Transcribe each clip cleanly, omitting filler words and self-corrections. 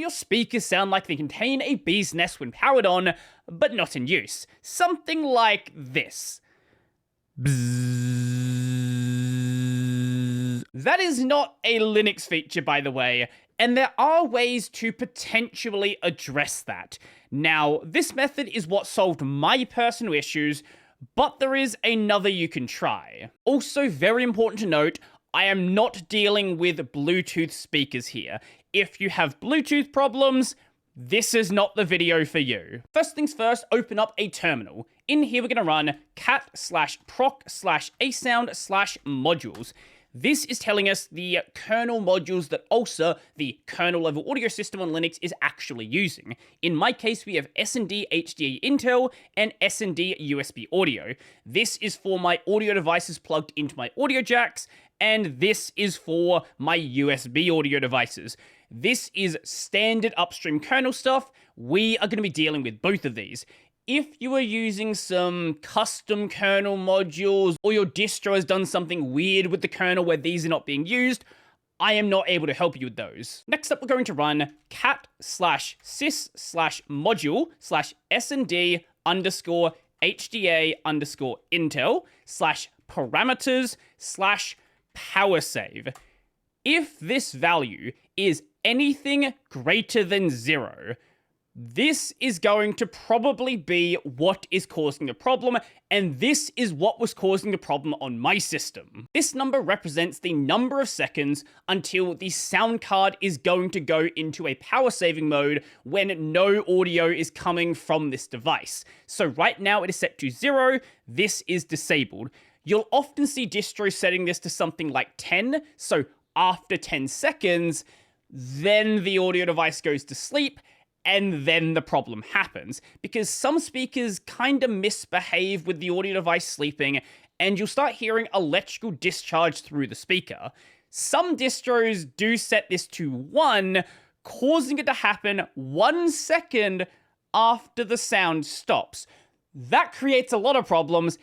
your speakers sound like they contain a bee's nest when powered on, but not in use. Something like this. Bzzz. That is not a Linux feature, by the way, and there are ways to potentially address that. Now, this method is what solved my personal issues, but there is another you can try. Also, very important to note, I am not dealing with Bluetooth speakers here. If you have Bluetooth problems, this is not the video for you. First things first, open up a terminal. In here, we're going to run cat/proc/asound/modules. This is telling us the kernel modules that also the kernel level audio system on Linux is actually using. In my case, we have S&D HDA Intel and S&D USB audio. This is for my audio devices plugged into my audio jacks, and this is for my USB audio devices. This is standard upstream kernel stuff. We are going to be dealing with both of these. If you are using some custom kernel modules, or your distro has done something weird with the kernel where these are not being used, I am not able to help you with those. Next up, we're going to run cat/sys/module/SND_HDA_Intel/parameters/power/save. If this value is anything greater than 0, this is going to probably be what is causing the problem, and this is what was causing the problem on my system. This number represents the number of seconds until the sound card is going to go into a power saving mode when no audio is coming from this device. So right now it is set to 0, this is disabled. You'll often see distros setting this to something like 10, so after 10 seconds, then the audio device goes to sleep, and then the problem happens, because some speakers kind of misbehave with the audio device sleeping, and you'll start hearing electrical discharge through the speaker. Some distros do set this to 1, causing it to happen 1 second after the sound stops. That creates a lot of problems.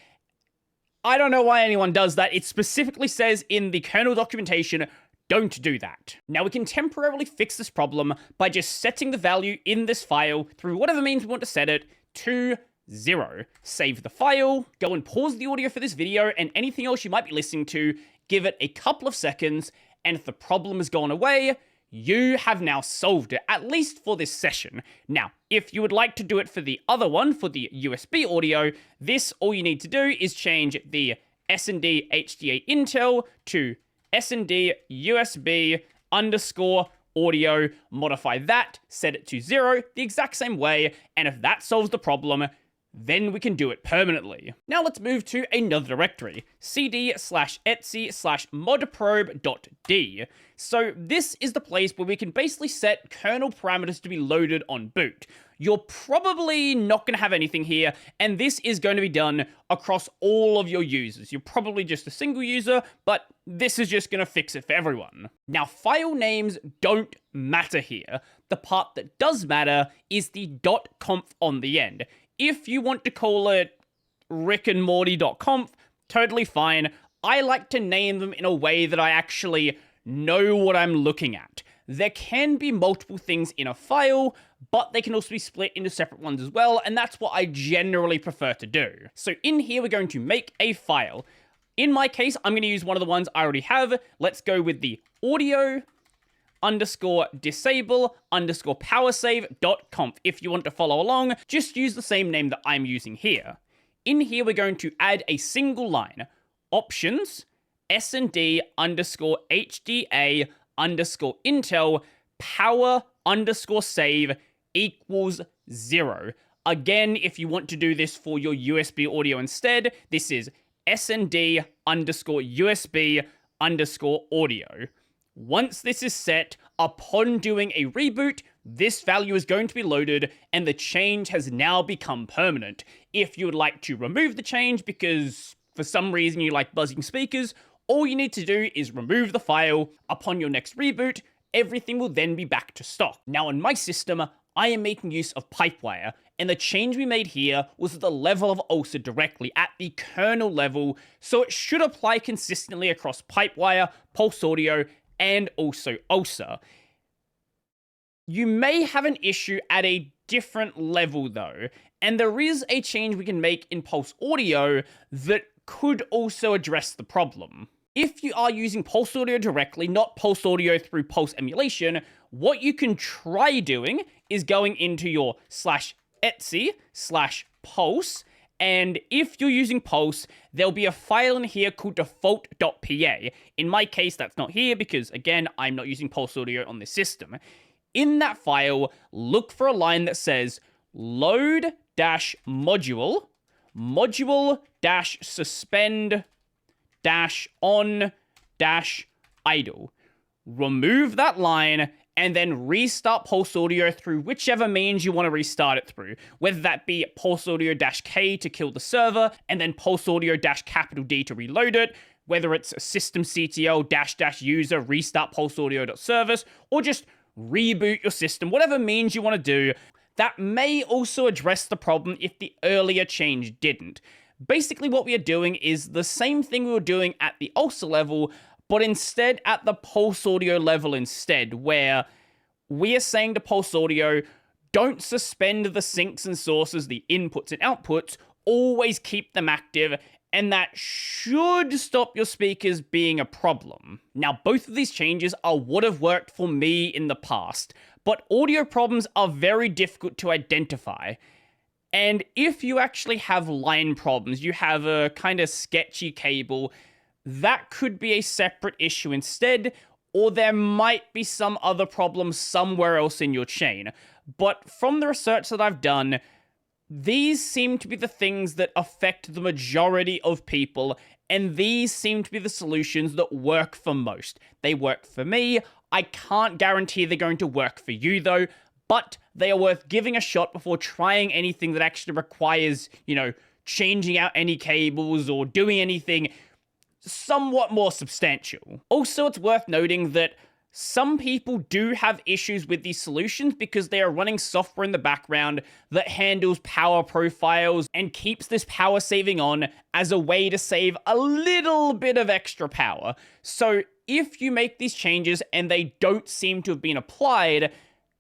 I don't know why anyone does that. It specifically says in the kernel documentation, don't do that. Now we can temporarily fix this problem by just setting the value in this file through whatever means we want to set it to 0. Save the file, go and pause the audio for this video and anything else you might be listening to, give it a couple of seconds, and if the problem has gone away, you have now solved it, at least for this session. Now, if you would like to do it for the other one, for the USB audio, all you need to do is change the S&D HDA Intel to S&D USB_audio, modify that, set it to 0, the exact same way, and if that solves the problem, then we can do it permanently. Now let's move to another directory, cd/etc/modprobe.d. So this is the place where we can basically set kernel parameters to be loaded on boot. You're probably not going to have anything here, and this is going to be done across all of your users. You're probably just a single user, but this is just going to fix it for everyone. Now, file names don't matter here. The part that does matter is the .conf on the end. If you want to call it rickandmorty.conf, totally fine. I like to name them in a way that I actually know what I'm looking at. There can be multiple things in a file, but they can also be split into separate ones as well, and that's what I generally prefer to do. So in here, we're going to make a file. In my case, I'm going to use one of the ones I already have. Let's go with the audio_disable_powersave.conf. If you want to follow along, just use the same name that I'm using here. In here, we're going to add a single line. Options, S&D_HDA_Intel power_save equals 0. Again, if you want to do this for your USB audio instead, this is SND_USB_audio. Once this is set, upon doing a reboot, this value is going to be loaded and the change has now become permanent. If you would like to remove the change because for some reason you like buzzing speakers, all you need to do is remove the file. Upon your next reboot, everything will then be back to stock. Now on my system, I am making use of pipewire, and the change we made here was at the level of ULSA directly, at the kernel level, so it should apply consistently across pipewire, pulse audio, and also ULSA. You may have an issue at a different level though, and there is a change we can make in Pulse Audio that could also address the problem. If you are using Pulse Audio directly, not Pulse Audio through Pulse emulation, what you can try doing is going into your /etc/Pulse, and if you're using Pulse, there'll be a file in here called default.pa. In my case, that's not here because, again, I'm not using Pulse Audio on this system. In that file, look for a line that says load-module, module-suspend-on-idle. Remove that line and then restart Pulse Audio through whichever means you want to restart it through, whether that be Pulse Audio-K to kill the server, and then Pulse Audio-D to reload it, whether it's systemctl-user restart Pulse Audio.service, or just reboot your system, whatever means you want to do. That may also address the problem if the earlier change didn't. Basically, what we are doing is the same thing we were doing at the ULSA level, but instead at the Pulse Audio level instead, where we are saying to Pulse Audio, don't suspend the sinks and sources, the inputs and outputs, always keep them active, and that should stop your speakers being a problem. Now, both of these changes are what have worked for me in the past, but audio problems are very difficult to identify. And if you actually have line problems, you have a kind of sketchy cable, that could be a separate issue instead, or there might be some other problem somewhere else in your chain. But from the research that I've done, these seem to be the things that affect the majority of people, and these seem to be the solutions that work for most. They work for me. I can't guarantee they're going to work for you though, but they are worth giving a shot before trying anything that actually requires, changing out any cables or doing anything somewhat more substantial. Also, it's worth noting that some people do have issues with these solutions because they are running software in the background that handles power profiles and keeps this power saving on as a way to save a little bit of extra power. So if you make these changes and they don't seem to have been applied,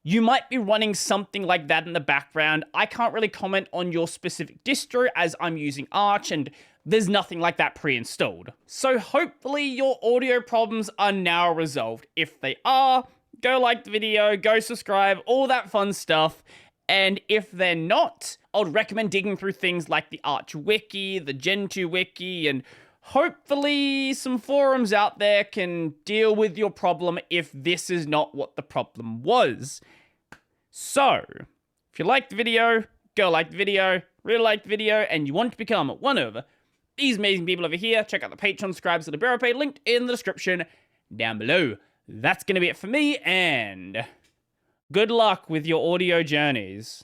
you might be running something like that in the background. I can't really comment on your specific distro as I'm using Arch and there's nothing like that pre-installed. So hopefully your audio problems are now resolved. If they are, go like the video, go subscribe, all that fun stuff. And if they're not, I'd recommend digging through things like the Arch Wiki, the Gentoo Wiki, and hopefully some forums out there can deal with your problem if this is not what the problem was. So, if you liked the video, go like the video, really like the video, and you want to become one of these amazing people over here, check out the Patreon, subscribe to the Brodie, linked in the description down below. That's going to be it for me, and good luck with your audio journeys.